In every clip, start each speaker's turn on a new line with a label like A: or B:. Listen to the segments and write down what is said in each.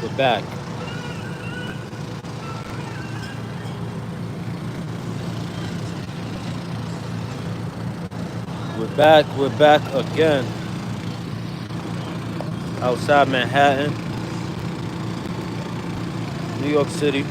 A: We're back. We're back. We're back again. Outside Manhattan, New York City,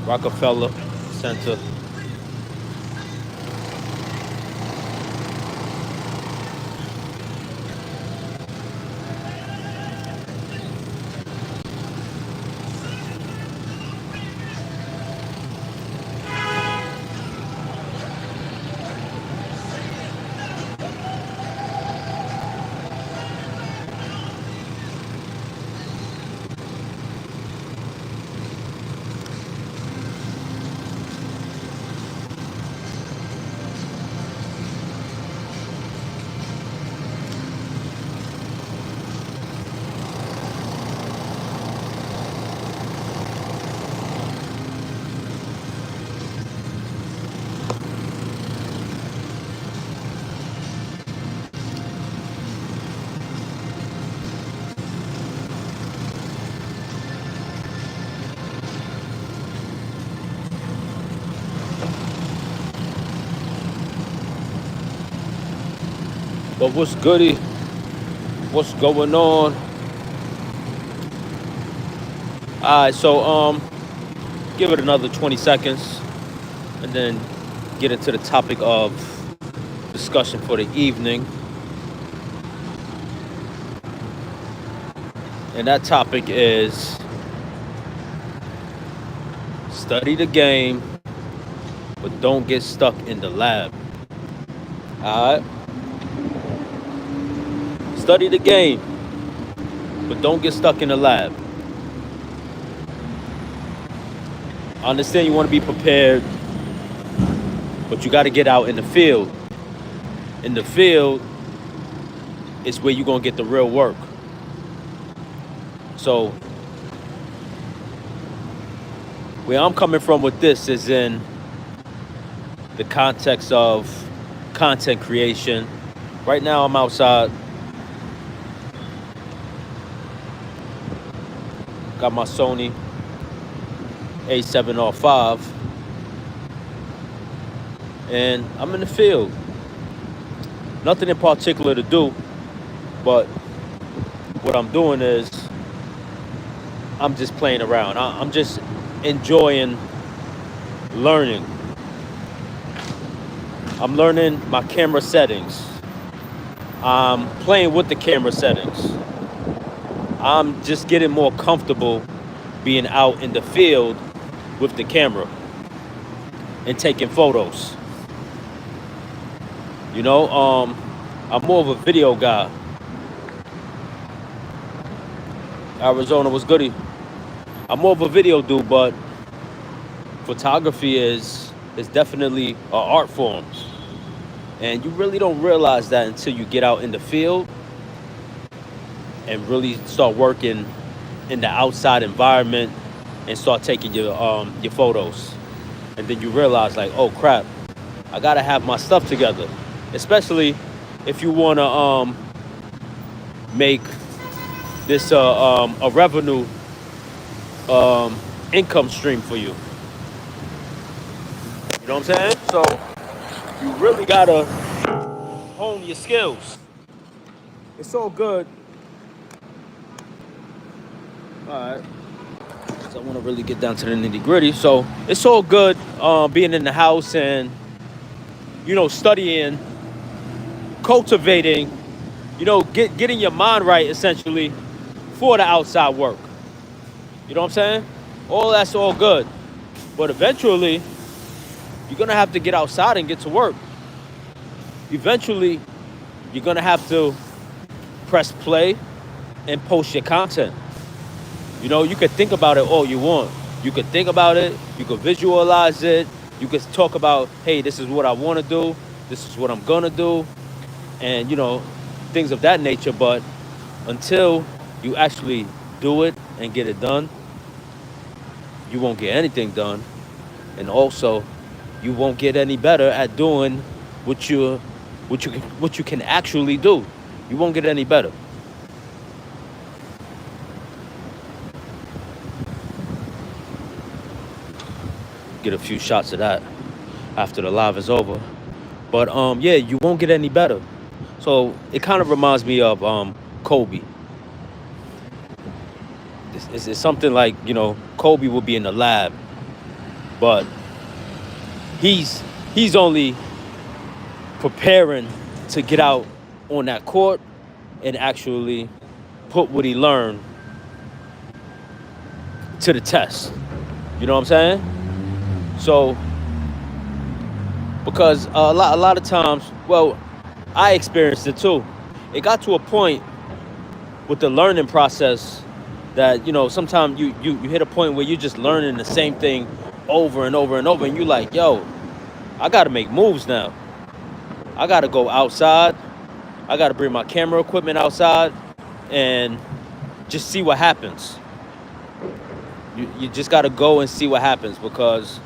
A: Rockefeller Center. But what's goody? What's going on? Alright, so give it another 20 seconds and then get into the topic of discussion for the evening. And that topic is study the game, but don't get stuck in the lab. Alright? Study the game, but don't get stuck in the lab. I understand you want to be prepared, but you got to get out in the field. In the field is where you're going to get the real work. So, where I'm coming from with this is in the context of content creation. Right now, I'm outside. Got my Sony A7R5. And I'm in the field. Nothing in particular to do, but what I'm doing is I'm just playing around. I'm just enjoying learning. I'm learning my camera settings. I'm playing with the camera settings. I'm just getting more comfortable being out in the field with the camera and taking photos. You know, I'm more of a video guy. Arizona was goody. I'm more of a video dude, but photography is definitely an art form. And you really don't realize that until you get out in the field and really start working in the outside environment and start taking your photos. And then you realize, like, oh crap, I gotta have my stuff together. Especially if you wanna make this a revenue income stream for you. You know what I'm saying? So you really gotta hone your skills. It's all good. All right. So I want to really get down to the nitty gritty. So it's all good being in the house and, you know, studying, cultivating, you know, getting your mind right essentially for the outside work. You know what I'm saying? All that's all good. But eventually, you're going to have to get outside and get to work. Eventually, you're going to have to press play and post your content. You know, you could think about it all you want. You could think about it. You could visualize it. You could talk about, hey, this is what I want to do. This is what I'm going to do. And, you know, things of that nature. But until you actually do it and get it done, you won't get anything done. And also, you won't get any better at doing what you can actually do. You won't get any better. get a few shots of that after the live is over. But yeah, you won't get any better. So it kind of reminds me of Kobe. It's something like, Kobe will be in the lab, but he's he's only preparing to get out on that court and actually put what he learned to the test. You know what I'm saying? So because a lot of times, well, I experienced it too. It got to a point with the learning process that sometimes you hit a point where you're just learning the same thing over and over and over, and you like, yo, I got to make moves now. I got to go outside. I got to bring my camera equipment outside and just see what happens. You just got to go and see what happens, because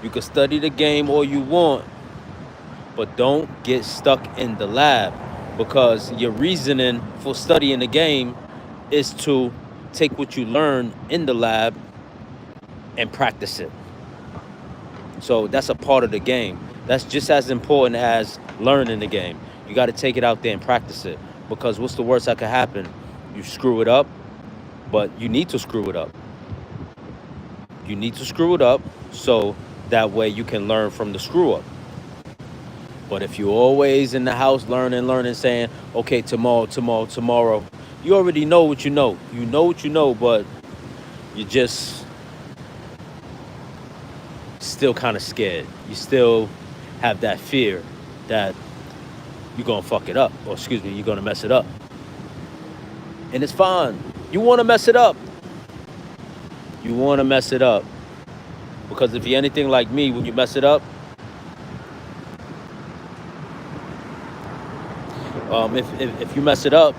A: you can study the game all you want, but don't get stuck in the lab, because your reasoning for studying the game is to take what you learn in the lab and practice it. So that's a part of the game. That's just as important as learning the game. You got to take it out there and practice it, because what's the worst that could happen? You screw it up, but you need to screw it up. You need to screw it up so that way you can learn from the screw up. But if you're always in the house learning, saying, okay, tomorrow, you already know what you know. You know what you know, but you just still kind of scared. You still have that fear that you're going to fuck it up, or you're going to mess it up. And it's fine. You want to mess it up. You want to mess it up. Because if you're anything like me, when you mess it up, if you mess it up,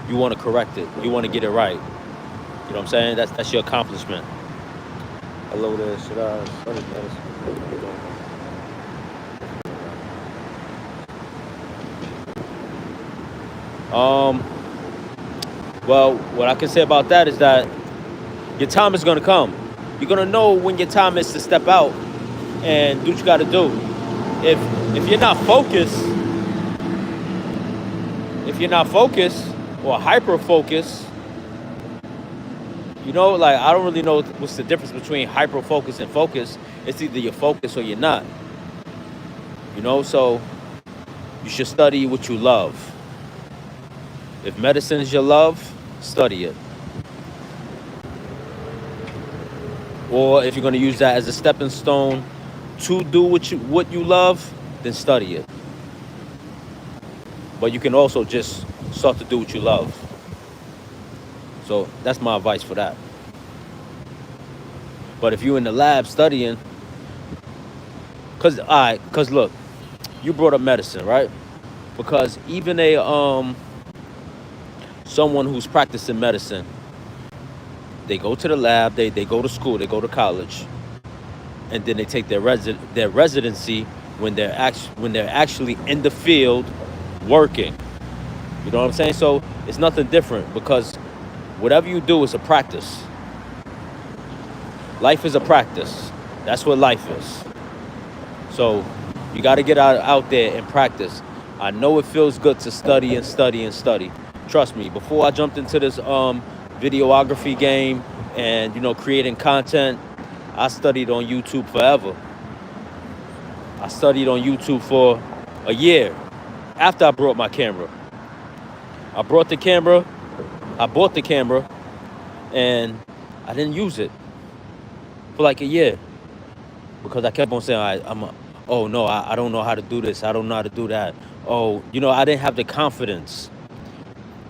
A: you want to correct it. You want to get it right. You know what I'm saying? That's your accomplishment. Hello there. Should I study medicine? Well, what I can say about that is that your time is going to come. You're going to know when your time is to step out and do what you got to do. If you're not focused, or hyper focused, like, I don't really know what's the difference between hyper focus and focus. It's either you're focused or you're not. So you should study what you love. If medicine is your love, study it. Or if you're going to use that as a stepping stone to do what you love, then study it. But you can also just start to do what you love. So that's my advice for that. But if you're in the lab studying, because look, you brought up medicine, right? Because even someone who's practicing medicine, they go to the lab, they go to school, they go to college, and then they take their residency when they're actually in the field working. You know what I'm saying? So it's nothing different, because whatever you do is a practice. Life is a practice. That's what life is. So you got to get out there and practice. I know it feels good to study and study and study. Trust me, before I jumped into this videography game and, creating content, I studied on YouTube forever. I studied on YouTube for a year after I brought my camera. I bought the camera, and I didn't use it for like a year, because I kept on saying, I don't know how to do this. I don't know how to do that. I didn't have the confidence.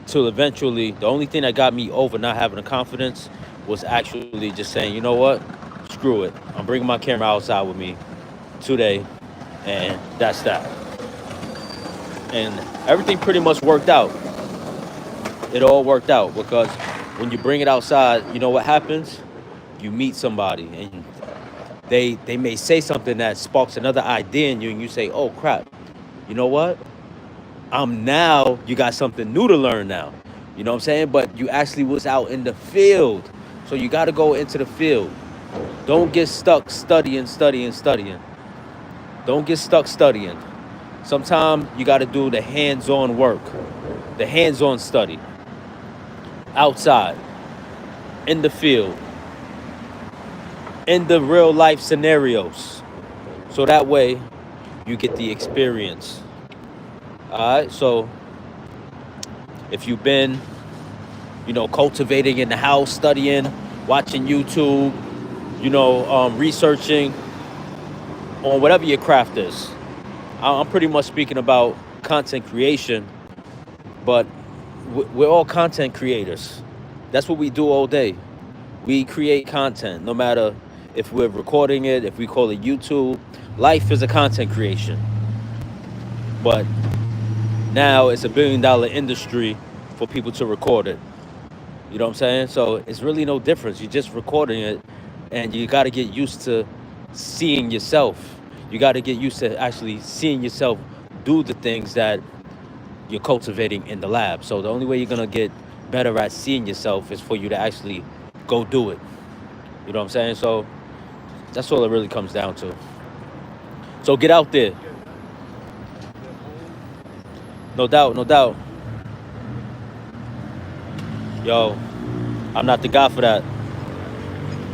A: Till eventually, the only thing that got me over not having the confidence was actually just saying, you know what? Screw it. I'm bringing my camera outside with me today, and that's that. And everything pretty much worked out. It all worked out, because when you bring it outside, you know what happens? You meet somebody, and they may say something that sparks another idea in you, and you say, oh, crap. You know what? Now you got something new to learn now. You know what I'm saying? But you actually was out in the field. So you got to go into the field. Don't get stuck studying. Don't get stuck studying. Sometimes you got to do the hands-on work, the hands-on study, outside, in the field, in the real life scenarios. So that way you get the experience. All right. So if you've been, cultivating in the house, studying, watching YouTube, researching on whatever your craft is. I'm pretty much speaking about content creation, but we're all content creators. That's what we do all day. We create content, no matter if we're recording it, if we call it YouTube. Life is a content creation. But now it's $1 billion industry for people to record it. You know what I'm saying? So it's really no difference. You're just recording it, and you got to get used to seeing yourself. You got to get used to actually seeing yourself do the things that you're cultivating in the lab. So the only way you're going to get better at seeing yourself is for you to actually go do it. You know what I'm saying? So that's all it really comes down to. So get out there. No doubt, no doubt. Yo, I'm not the guy for that.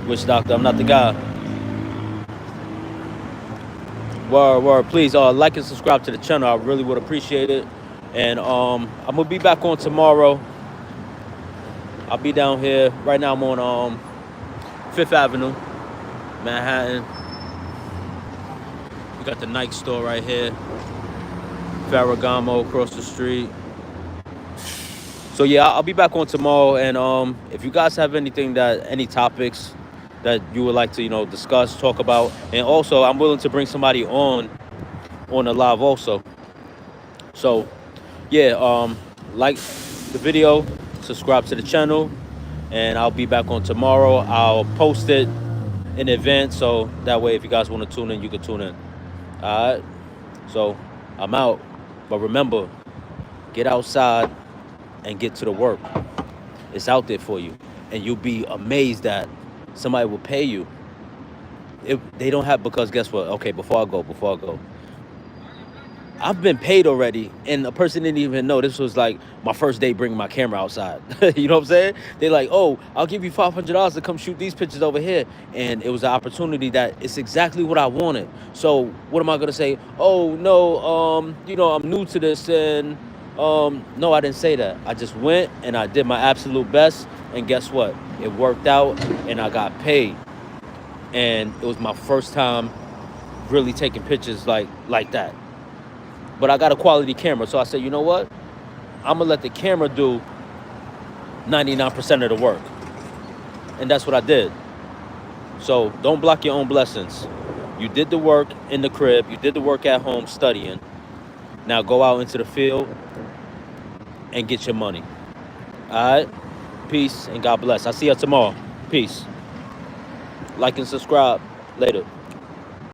A: Witch doctor, I'm not the guy. Word. Please like and subscribe to the channel. I really would appreciate it. And I'm gonna be back on tomorrow. I'll be down here. Right now I'm on 5th Avenue, Manhattan. We got the Nike store right here. Ferragamo across the street. So yeah, I'll be back on tomorrow. And if you guys have any topics that you would like to, discuss, talk about, and also I'm willing to bring somebody on the live also. So yeah, like the video, subscribe to the channel, and I'll be back on tomorrow. I'll post it in advance, so that way if you guys want to tune in, you can tune in. All right, so I'm out. But remember, get outside and get to the work. It's out there for you, and you'll be amazed that somebody will pay you. They don't have, because guess what? Okay, before I go, I've been paid already, and a person didn't even know. This was like my first day bringing my camera outside. You know what I'm saying? They're like, oh, I'll give you $500 to come shoot these pictures over here. And it was an opportunity that it's exactly what I wanted. So what am I going to say? Oh, no, I'm new to this. And no, I didn't say that. I just went and I did my absolute best. And guess what? It worked out and I got paid. And it was my first time really taking pictures like that. But I got a quality camera, so I said, you know what? I'm going to let the camera do 99% of the work. And that's what I did. So don't block your own blessings. You did the work in the crib. You did the work at home studying. Now go out into the field and get your money. All right? Peace and God bless. I'll see you tomorrow. Peace. Like and subscribe. Later.